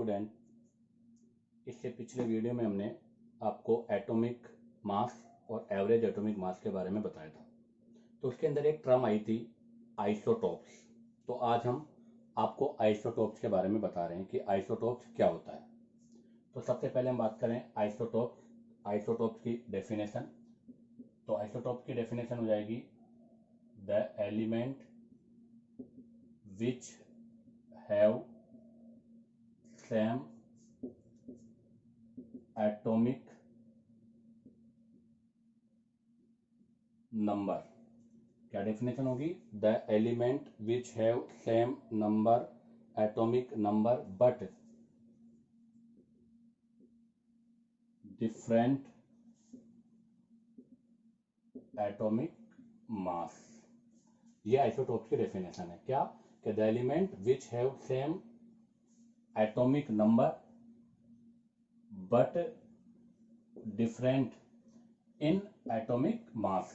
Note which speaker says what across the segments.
Speaker 1: Student, इससे पिछले video में हमने आपको एटॉमिक मास और एवरेज एटॉमिक मास के बारे में बताया था। तो उसके अंदर एक टर्म आई थी आइसोटोप्स। तो आज हम आपको आइसोटोप्स के बारे में बता रहे हैं कि आइसोटोप्स क्या होता है। तो सबसे पहले हम बात करें आइसोटोप्स की डेफिनेशन। तो आइसोटोप्स की डेफिनेशन हो जाएगी the element which have same atomic number. क्या डेफिनेशन होगी? The element which have same number atomic number but different atomic mass. ये आइसोटोप्स की डेफिनेशन है। क्या? कि the element which have same atomic number but different in atomic mass.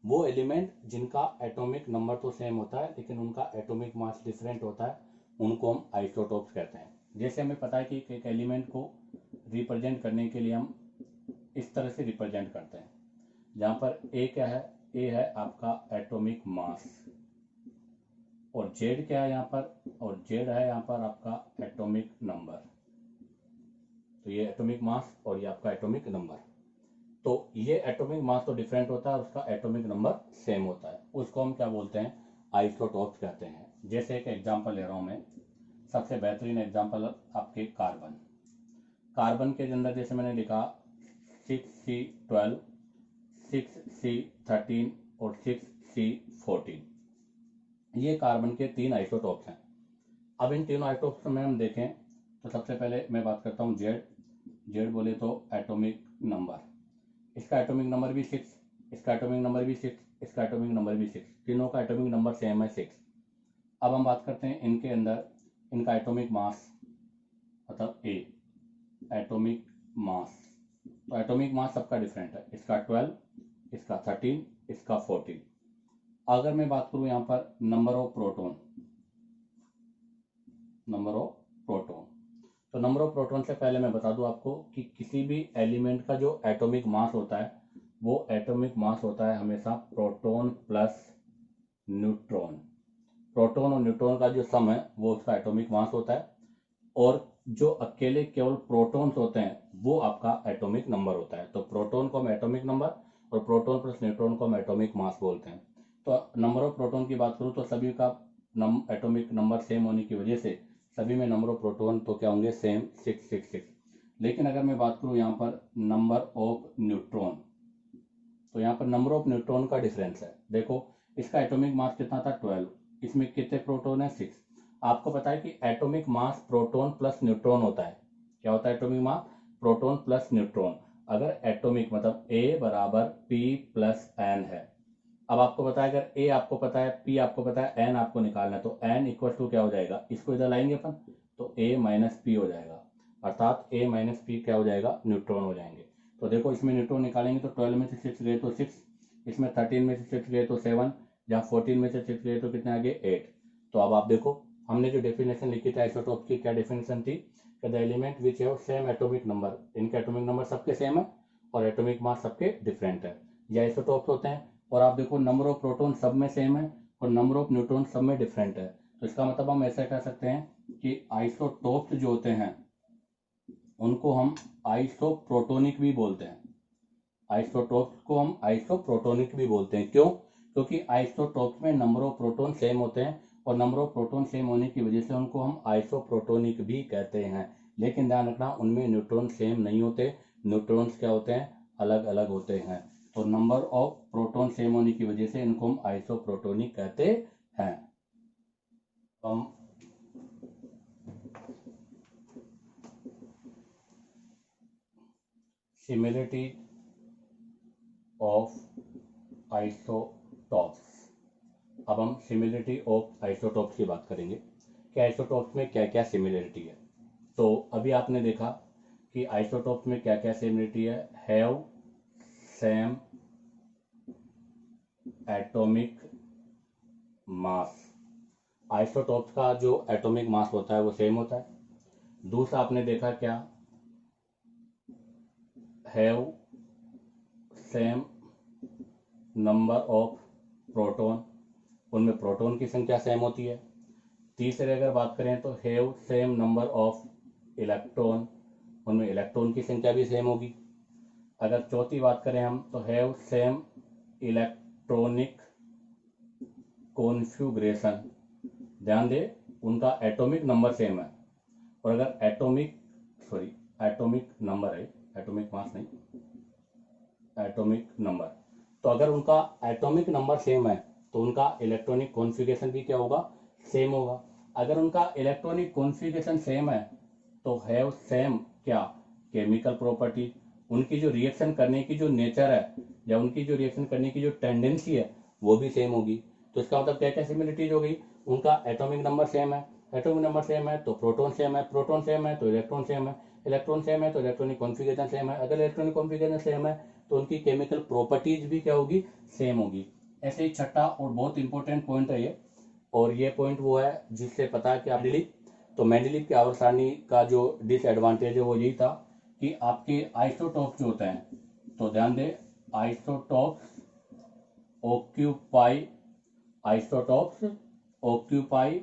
Speaker 1: वो element जिनका atomic number तो सेम होता है लेकिन उनका एटॉमिक मास डिफरेंट होता है, उनको हम आइसोटोप्स कहते हैं। जैसे हमें पता है कि एक एलिमेंट को रिप्रेजेंट करने के लिए हम इस तरह से रिप्रेजेंट करते हैं, जहां पर ए क्या है? ए है आपका एटॉमिक मास, और जेड क्या है यहाँ पर? और जेड है यहाँ पर आपका एटॉमिक नंबर। तो ये एटॉमिक मास और ये आपका एटॉमिक नंबर। तो ये एटॉमिक मास तो डिफरेंट होता है और उसका एटॉमिक नंबर सेम होता है, उसको हम क्या बोलते हैं? आइसोटोप्स कहते हैं। जैसे एक एग्जांपल ले रहा हूं मैं, सबसे बेहतरीन एग्जांपल आपके कार्बन के अंदर जैसे मैंने लिखा 6C12, 6C13 और 6C14। ये कार्बन के 3 आइसोटोप्स हैं। अब इन तीनों आइसोटोप्स में हम देखें तो सबसे पहले मैं बात करता हूँ जेड बोले तो एटॉमिक नंबर। इसका एटॉमिक नंबर भी 6, इसका एटॉमिक नंबर भी 6, इसका एटॉमिक नंबर भी 6, तीनों का एटॉमिक नंबर सेम है 6। अब हम बात करते हैं इनके अंदर इनका एटॉमिक मास, मतलब ए एटॉमिक मास। तो एटॉमिक मास सबका डिफरेंट है, इसका 12, इसका 13, इसका 14। अगर मैं बात करूं यहाँ पर नंबर ऑफ प्रोटॉन, तो नंबर ऑफ प्रोटॉन से पहले मैं बता दूं आपको कि किसी भी एलिमेंट का जो एटॉमिक मास होता है वो एटॉमिक मास होता है हमेशा प्रोटॉन प्लस न्यूट्रॉन। प्रोटॉन और न्यूट्रॉन का जो सम है वो उसका एटॉमिक मास होता है, और जो अकेले केवल प्रोटॉन्स होते हैं वो आपका एटॉमिक नंबर होता है। तो प्रोटॉन को हम एटॉमिक नंबर और प्रोटॉन प्लस न्यूट्रॉन को हम एटॉमिक मास बोलते हैं। तो नंबर ऑफ प्रोटॉन की बात करूं तो सभी का एटॉमिक नंबर सेम होने की वजह से सभी में नंबर ऑफ प्रोटॉन तो क्या होंगे? सेम 666। लेकिन अगर मैं बात करूं यहाँ पर नंबर ऑफ न्यूट्रॉन, तो यहाँ पर नंबर ऑफ न्यूट्रॉन का डिफरेंस है। देखो इसका एटॉमिक मास कितना था? 12। इसमें कितने प्रोटॉन है? 6। आपको पता है कि atomic mass proton plus neutron होता है। क्या होता है atomic mass? Proton plus neutron. अगर एटॉमिक मतलब A बराबर P प्लस N है। अब आपको पता है अगर A आपको पता है, P आपको पता है, N आपको निकालना है, तो N इक्वल टू क्या हो जाएगा? इसको इधर लाएंगे अपन तो A माइनस पी हो जाएगा, अर्थात A माइनस पी क्या हो जाएगा? न्यूट्रॉन हो जाएंगे। तो देखो इसमें न्यूट्रॉन निकालेंगे तो 12 में से 6 गए तो 6, इसमें 13 में से 6 गए तो 7, जहाँ 14 में से 6 गए तो कितने आ गए? 8। तो अब आप देखो हमने जो डेफिनेशन लिखी थी आइसोटोप की, क्या डेफिनेशन थी? The element which have same atomic number. इनके एटॉमिक नंबर सबके सेम है और एटॉमिक मास सबके डिफरेंट है, ये आइसोटोप्स होते हैं। और आप देखो नंबर ऑफ प्रोटॉन सब में सेम है और नंबर ऑफ न्यूट्रॉन सब में डिफरेंट है। तो इसका मतलब हम ऐसा कह सकते हैं कि आइसोटोप्स जो होते हैं उनको हम आइसोप्रोटोनिक भी बोलते हैं। आइसोटोप्स को हम आइसोप्रोटोनिक भी बोलते हैं। क्यों? क्योंकि आइसोटोप्स में नंबर ऑफ प्रोटॉन सेम होते हैं और नंबर ऑफ प्रोटॉन सेम होने की वजह से उनको हम आइसोप्रोटोनिक भी कहते हैं। लेकिन ध्यान रखना उनमें न्यूट्रॉन सेम नहीं होते, न्यूट्रॉन्स क्या होते हैं? अलग अलग होते हैं। तो नंबर ऑफ प्रोटॉन सेम होने की वजह से इनको हम आइसोप्रोटोनिक कहते हैं। हम सिमिलरिटी ऑफ आइसोटॉप्स, अब हम सिमिलरिटी ऑफ आइसोटॉप्स की बात करेंगे कि आइसोटॉप्स में क्या क्या सिमिलरिटी है। तो अभी आपने देखा कि आइसोटॉप्स में क्या क्या सिमिलरिटी है। Have same atomic mass. Isotopes का जो एटॉमिक मास होता है वो सेम होता है। दूसरा आपने देखा क्या, have same number of proton, उनमें प्रोटॉन की संख्या सेम होती है। तीसरे अगर बात करें तो have same number of electron, उनमें इलेक्ट्रॉन की संख्या भी सेम होगी। अगर चौथी बात करें हम तो हैव सेम इलेक्ट्रॉनिक कॉन्फ़िगरेशन, ध्यान दे उनका एटॉमिक नंबर सेम है। और अगर एटॉमिक नंबर है, एटॉमिक मास नहीं, एटॉमिक नंबर, तो अगर उनका एटॉमिक नंबर सेम है तो उनका इलेक्ट्रॉनिक कॉन्फ़िगरेशन भी क्या होगा, सेम होगा। अगर उनका इलेक्ट्रॉनिक कॉन्फ़िगरेशन सेम है तो हैव सेम क्या, केमिकल प्रॉपर्टी, उनकी जो रिएक्शन करने की जो नेचर है या उनकी जो रिएक्शन करने की जो टेंडेंसी है वो भी सेम होगी। तो इसका मतलब क्या क्या सिमिलरिटीज हो गई, उनका एटॉमिक नंबर सेम है, एटॉमिक नंबर सेम है तो प्रोटॉन सेम है, प्रोटॉन सेम है तो इलेक्ट्रॉन सेम है, इलेक्ट्रॉन सेम है तो इलेक्ट्रॉनिक कॉन्फ़िगरेशन सेम है, अगर इलेक्ट्रॉनिक कॉन्फ़िगरेशन सेम है तो उनकी केमिकल प्रॉपर्टीज भी क्या होगी, सेम होगी। ऐसे ही छठा और बहुत इंपॉर्टेंट पॉइंट है ये, और ये पॉइंट वो है जिससे पता है कि आप तो मेंडलीव की आवर्त सारणी का जो डिसएडवांटेज है वो यही था कि आपके आइसोटॉप्स जो होते हैं, तो ध्यान दें isotopes occupy isotopes occupy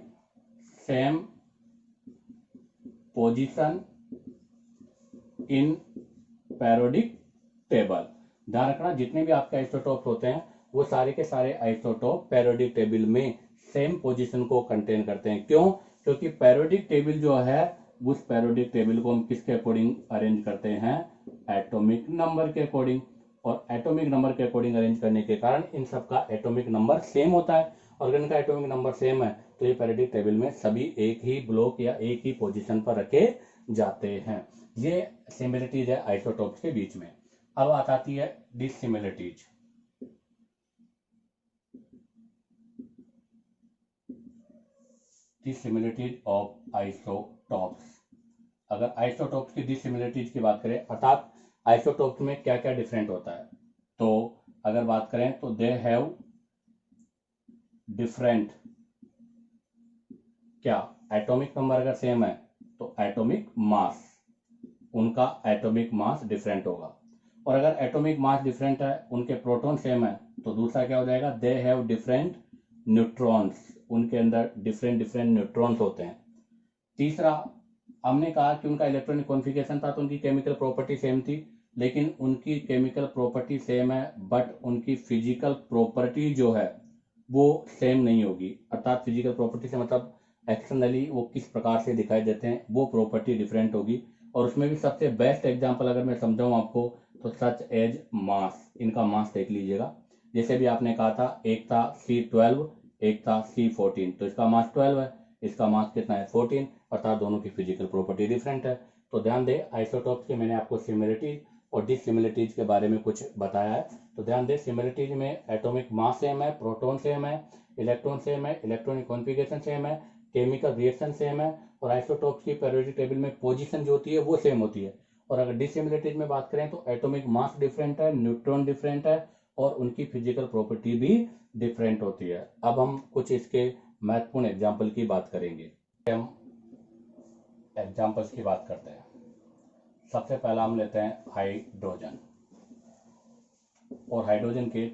Speaker 1: same position in periodic table. ध्यान रखना जितने भी आपके आइसोटॉप्स होते हैं वो सारे के सारे आइसोटॉप पेरियोडिक टेबल में सेम पोजीशन को कंटेन करते हैं। क्यों, क्योंकि पेरियोडिक टेबल जो है उस पेरियोडिक टेबल को हम किसके अकॉर्डिंग अरेंज करते हैं, एटॉमिक नंबर के अकॉर्डिंग, और एटॉमिक नंबर के अकॉर्डिंग अरेंज करने के कारण इन सबका एटॉमिक नंबर सेम होता है। और अगर इनका एटॉमिक नंबर सेम है तो ये पेरियोडिक टेबल में सभी एक ही ब्लॉक या एक ही पोजीशन पर रखे जाते हैं। ये सिमिलरिटीज है आइसोटॉप्स के बीच में। अब आती है डिसिमिलरिटीज। Dissimilarities of isotopes. अगर आइसोटॉप्स की डिसिमिलरिटीज की बात करें, अर्थात आइसोटॉप्स में क्या क्या डिफरेंट होता है, तो अगर बात करें तो दे हैव डिफरेंट क्या, एटॉमिक नंबर अगर सेम है तो एटॉमिक मास, उनका एटॉमिक मास डिफरेंट होगा। और अगर एटॉमिक मास डिफरेंट है, उनके प्रोटॉन सेम है, तो दूसरा क्या हो जाएगा, दे हैव डिफरेंट न्यूट्रॉन्स, उनके अंदर डिफरेंट डिफरेंट न्यूट्रॉन्स होते हैं। तीसरा हमने कहा कि उनका इलेक्ट्रॉनिक कॉन्फ़िगरेशन था तो उनकी केमिकल प्रॉपर्टी सेम थी, लेकिन उनकी केमिकल प्रॉपर्टी सेम है बट उनकी फिजिकल प्रॉपर्टी जो है वो सेम नहीं होगी। अर्थात फिजिकल प्रॉपर्टी से मतलब एक्सटर्नली वो किस प्रकार से दिखाई देते हैं वो प्रॉपर्टी डिफरेंट होगी। और उसमें भी सबसे बेस्ट एग्जांपल अगर मैं समझाऊं आपको तो सच एज मास, इनका मास देख लीजिएगा। जैसे भी आपने कहा था, एक था C12, एक था C14, तो इसका मास 12 है, इसका मास कितना है 14, अर्थात दोनों की फिजिकल प्रॉपर्टी डिफरेंट है। तो ध्यान दें आइसोटॉप्स की मैंने आपको सिमिलरिटीज और डिसिमिलरिटीज के बारे में कुछ बताया है। तो ध्यान दें सिमिलरिटीज में एटॉमिक मास सेम है, प्रोटॉन सेम है, इलेक्ट्रॉन सेम है, इलेक्ट्रॉनिक कॉन्फ़िगरेशन सेम है, केमिकल रिएक्शन सेम है, और आइसोटॉप्स की पेरियोडिक टेबल में पोजीशन जो होती है वो सेम होती है। और अगर डिसिमिलरिटीज में बात करें तो एटॉमिक मास डिफरेंट है, न्यूट्रॉन डिफरेंट है, और उनकी फिजिकल प्रॉपर्टी भी डिफरेंट होती है। अब हम कुछ इसके महत्वपूर्ण एग्जाम्पल की बात करेंगे। हम एग्जाम्पल्स की बात करते हैं। सबसे पहला हम लेते हैं हाइड्रोजन, और हाइड्रोजन के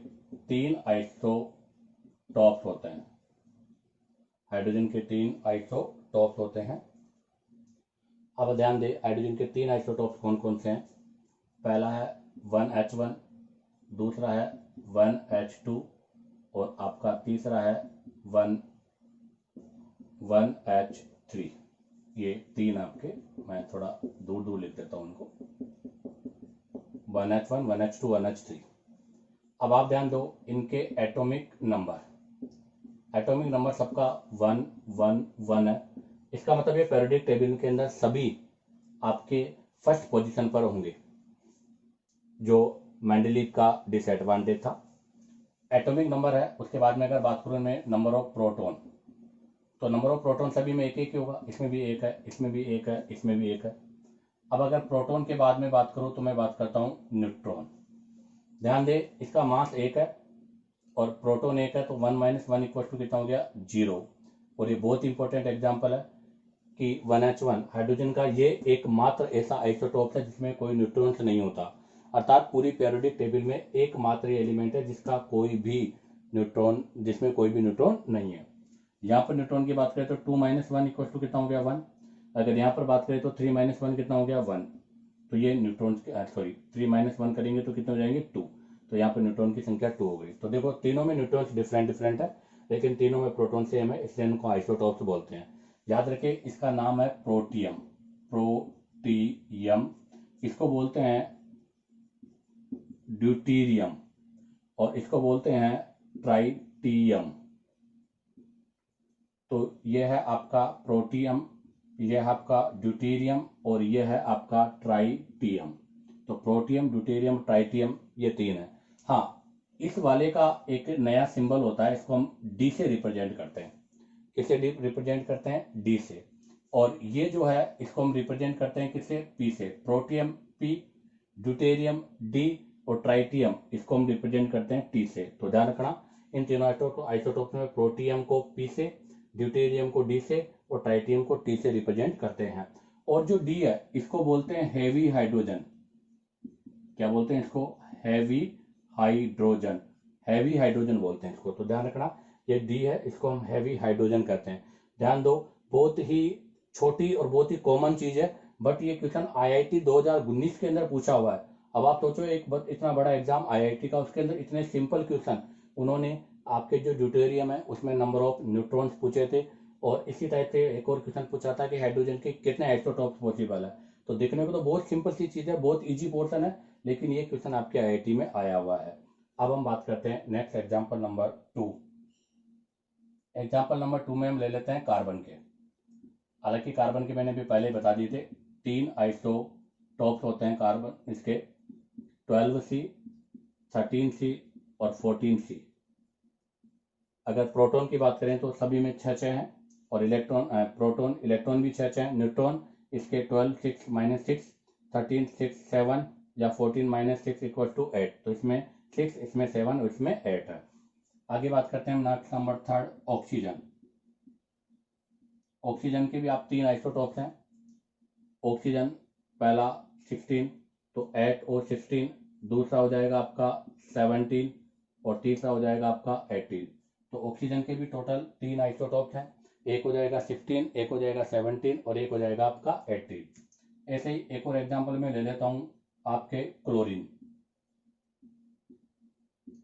Speaker 1: 3 आइसोटॉप्स होते हैं। हाइड्रोजन के 3 आइसोटॉप्स होते हैं। अब ध्यान दें हाइड्रोजन के 3 आइसोटॉप्स कौन कौन से हैं। पहला है 1H1, दूसरा है 1H2, और आपका तीसरा है 1H3। ये 3 आपके, मैं थोड़ा दूर दूर लिख देता हूं उनको, 1H1, 1H2, 1H3। अब आप ध्यान दो इनके एटॉमिक नंबर सबका 1 1 1 है। इसका मतलब ये पेरियोडिक टेबल के अंदर सभी आपके फर्स्ट पोजीशन पर होंगे, जो मेंडलीव का डिसएडवांटेज था। एटॉमिक नंबर है, उसके बाद में अगर बात करूं मैं नंबर ऑफ प्रोटॉन, तो नंबर ऑफ प्रोटॉन सभी में एक एक ही होगा, इसमें भी एक है, इसमें भी एक है, इसमें भी एक है। अब अगर प्रोटॉन के बाद में बात करूं तो मैं बात करता हूं न्यूट्रॉन। ध्यान दे इसका मास एक है और प्रोटॉन एक है, तो 1 - 1 = कितना हो गया, 0। और ये बहुत इंपॉर्टेंट एग्जाम्पल है। कि 1H1 हाइड्रोजन का ये एकमात्र ऐसा आइसोटोप है जिसमें कोई न्यूट्रॉन्स नहीं होता, अर्थात पूरी पीरियोडिक टेबल में एकमात्र एलिमेंट है जिसका कोई भी न्यूट्रॉन जिसमें कोई भी न्यूट्रॉन नहीं है। यहाँ पर न्यूट्रॉन की बात करें तो 2 - 1 इक्वल टू कितना हो गया 1। अगर यहाँ पर बात करें तो 3 - 1 कितना हो गया 1। तो ये न्यूट्रॉन सॉरी 3 - 1 करेंगे तो कितने हो जाएंगे 2। तो यहाँ पर न्यूट्रॉन की संख्या 2 हो गई। तो देखो तीनों में न्यूट्रॉन्स डिफरेंट डिफरेंट है, लेकिन तीनों में प्रोटॉन सेम है, इसलिए इनको आइसोटॉप्स बोलते हैं। याद रखिए इसका नाम है प्रोटियम। प्रोटियम इसको बोलते हैं ड्यूटीरियम और इसको बोलते हैं ट्राइटियम। तो यह है आपका प्रोटियम, यह है आपका ड्यूटीरियम और यह है आपका ट्राइटियम। तो प्रोटियम, ड्यूटीरियम, ट्राइटियम ये तीन है। हाँ, इस वाले का एक नया सिंबल होता है, इसको हम डी से रिप्रेजेंट करते हैं। किससे रिप्रेजेंट करते हैं? डी से। और ये जो है इसको हम रिप्रेजेंट करते हैं किससे? पी से। प्रोटियम पी, ड्यूटेरियम डी और ट्राइटियम इसको हम रिप्रेजेंट करते हैं टी से। तो ध्यान रखना इन तीनों आइसोटोप में प्रोटियम को पी से, ड्यूटेरियम को डी से और ट्राइटियम को टी से रिप्रेजेंट करते हैं। और जो डी है इसको बोलते हैं हेवी हाइड्रोजन। क्या बोलते हैं इसको? Heavy hydrogen. हैवी हाइड्रोजन बोलते हैं इसको। तो ध्यान रखना ये डी है, इसको हम हैवी हाइड्रोजन कहते हैं। ध्यान दो, बहुत ही छोटी और बहुत ही कॉमन चीज है, बट ये क्वेश्चन आईआईटी 2019 के अंदर पूछा हुआ है। अब आप सोचो एक इतना बड़ा एग्जाम आईआईटी का, उसके अंदर इतने सिंपल क्वेश्चन उन्होंने आपके जो ड्यूटेरियम है उसमें नंबर ऑफ न्यूट्रॉन्स पूछे थे, और इसी टाइप से एक और क्वेश्चन पूछा था कि हाइड्रोजन के कितने आइसोटॉप्स पॉसिबल है। तो देखने को तो बहुत सिंपल सी चीज है, बहुत इजी पोर्शन है, लेकिन ये क्वेश्चन आपके आईआईटी में आया हुआ है। अब हम बात करते हैं next example number 2। Example number 2 में हम ले लेते हैं कार्बन के। हालांकि कार्बन के मैंने भी पहले ही बता दिए थे, 3 आइसोटॉप्स होते हैं कार्बन इसके, 12C, 13C और 14C। अगर प्रोटॉन की बात करें तो सभी में 6 हैं, और प्रोटॉन इलेक्ट्रॉन भी 6 हैं। न्यूट्रॉन इसके 12 6 - 6, 13 6 7 या 14 - 6 इक्वल टू 8। तो इसमें 6, इसमें 7 और इसमें 8 है। आगे बात करते हैं नेक्स्ट नंबर 3 ऑक्सीजन। ऑक्सीजन के भी आप 3 आइसोटॉप्स हैं। ऑक्सीजन पहला 16, तो 8 और 16। दूसरा हो जाएगा आपका 17 और तीसरा हो जाएगा आपका 18। तो ऑक्सीजन के भी टोटल 3 आइसोटॉप्स हैं। एक हो जाएगा 16, एक हो जाएगा 17 और एक हो जाएगा आपका 18। ऐसे ही एक और एग्जांपल में ले लेता हूं आपके क्लोरीन।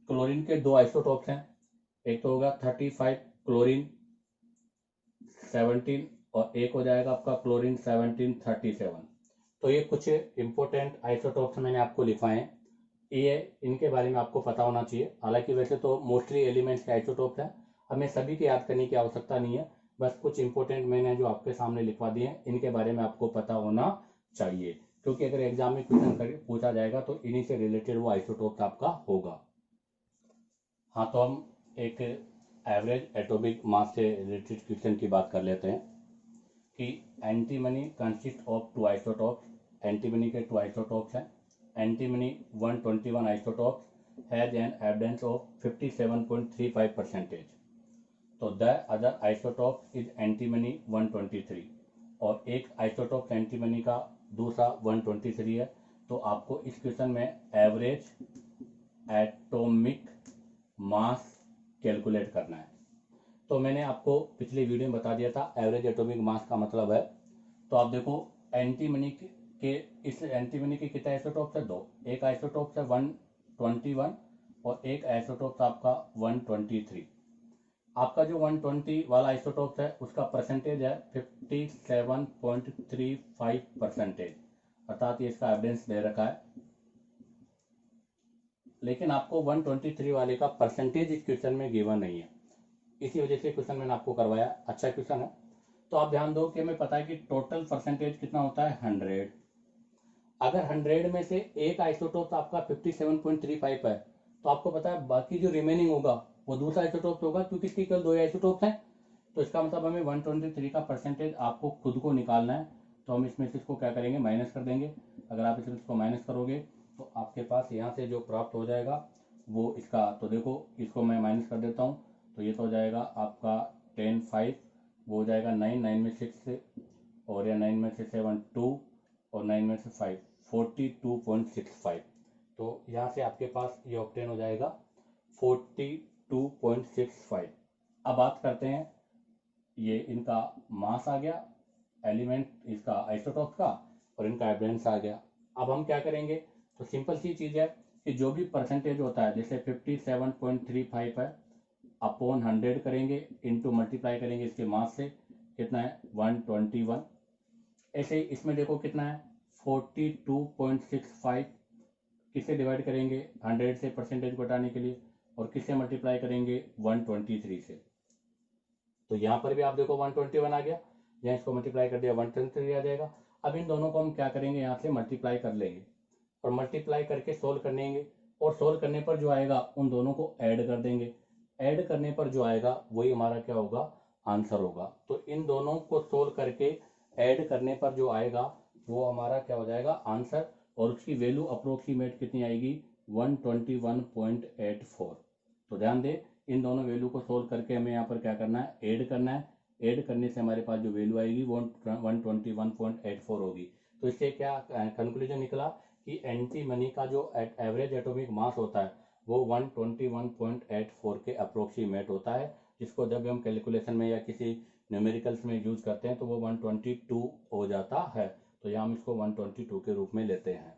Speaker 1: क्लोरीन के 2 आइसोटॉप्स हैं, एक तो होगा 35 क्लोरीन 17 और एक हो जाएगा आपका क्लोरीन 17 37। तो ये कुछ इंपॉर्टेंट आइसोटॉप्स मैंने आपको लिखवाए हैं, ये इनके बारे में आपको पता होना चाहिए। हालांकि वैसे तो मोस्टली एलिमेंट्स के आइसोटॉप्स हैं, हमें सभी के याद करने की आवश्यकता नहीं है, बस कुछ इंपॉर्टेंट मैंने जो आपके सामने लिखवा दिए हैं इनके बारे में आपको पता होना चाहिए, क्योंकि अगर एग्जाम में क्वेश्चन पूछा जाएगा तो इन्हीं से रिलेटेड वो आइसोटॉप्स आपका होगा। हाँ, तो हम एक एवरेज एटॉमिक मास से रिलेटेड क्वेश्चन की बात कर लेते हैं कि antimony consist of 2 isotopes. Antimony के 2 आइसोटॉप्स हैं। Antimony 121 isotopes has an evidence of 57.35%। तो the other isotope is antimony 123, और एक आइसोटॉप एंटीमनी का दूसरा 123 है। तो आपको इस क्वेश्चन में एवरेज एटॉमिक मास कैलकुलेट करना है। तो मैंने आपको पिछले वीडियो में बता दिया था एवरेज एटॉमिक मास का मतलब है। तो आप देखो एंटीमनी के इस एंटीमनी के कितने आइसोटॉप्स है? 2। एक आइसोटॉप्स है 121 और एक आइसोटॉप्स आपका 123। आपका जो 120 वाला आइसोटॉप्स है उसका परसेंटेज है 57.35%, अर्थात ये इसका एविडेंस दे रखा है। लेकिन आपको 123 वाले का परसेंटेज इस क्वेश्चन में गिवन नहीं है, इसी वजह से क्वेश्चन मैंने आपको करवाया। अच्छा क्वेश्चन है। तो आप ध्यान दो कि हमें पता है कि टोटल परसेंटेज कितना होता है 100। अगर 100 में से एक आइसोटोप आपका 57.35 है, तो आपको पता है बाकी जो रिमेनिंग होगा वो दूसरा आइसोटोप होगा, क्योंकि इसके केवल 2 आइसोटोप हैं। तो इसका मतलब हमें 123 का परसेंटेज आपको खुद को निकालना है। तो हम इसमें से इसको क्या करेंगे? माइनस कर देंगे। अगर आप इसको माइनस करोगे तो आपके पास यहाँ से जो प्राप्त हो जाएगा वो इसका, तो देखो इसको मैं माइनस कर देता हूँ। तो ये तो हो जाएगा आपका 10 5, वो हो जाएगा 9 9 में 6 और या 9 में से 7 2 और 9 में से 5 42.65। तो यहाँ से आपके पास ये ऑप्टेन हो जाएगा 42.65। अब बात करते हैं, ये इनका मास आ गया एलिमेंट इसका आइसोटॉप का, और इनका एवरेंस आ गया। अब हम क्या करेंगे, तो सिंपल सी चीज़ है कि जो भी परसेंटेज होता है, जैसे 57.35 है, अपॉन 100 करेंगे, इनटू मल्टीप्लाई करेंगे इसके मास से, कितना है 121। ऐसे ही इसमें देखो कितना है 42.65, किससे डिवाइड करेंगे 100 से परसेंटेज को हटाने के लिए, और किससे मल्टीप्लाई करेंगे 123 से। तो यहाँ पर भी आप देखो 121 आ गया, यहाँ इसको मल्टीप्लाई कर दिया 123 आ जाएगा। अब इन दोनों को हम क्या करेंगे, यहाँ से मल्टीप्लाई कर लेंगे और मल्टीप्लाई करके सोल्व कर लेंगे, और सोल्व करने पर जो आएगा उन दोनों को ऐड कर देंगे। ऐड करने पर जो आएगा वही हमारा क्या होगा, आंसर होगा। तो इन दोनों को सोल्व करके ऐड करने पर जो आएगा वो हमारा क्या हो जाएगा, आंसर, और उसकी वैल्यू अप्रोक्सीमेट कितनी आएगी 121.84। तो ध्यान दें, इन दोनों वैल्यू को सोल्व करके हमें यहाँ पर क्या करना है, ऐड करना है। ऐड करने से हमारे पास जो वैल्यू आएगी वो 121.84 होगी। तो इससे क्या कंक्लूजन निकला कि एंटी मनी का जो एवरेज एटॉमिक मास होता है वो 121.84 के अप्रोक्सीमेट होता है, जिसको जब हम कैलकुलेशन में या किसी न्यूमेरिकल्स में यूज करते हैं तो वो 122 हो जाता है। तो यहाँ हम इसको 122 के रूप में लेते हैं।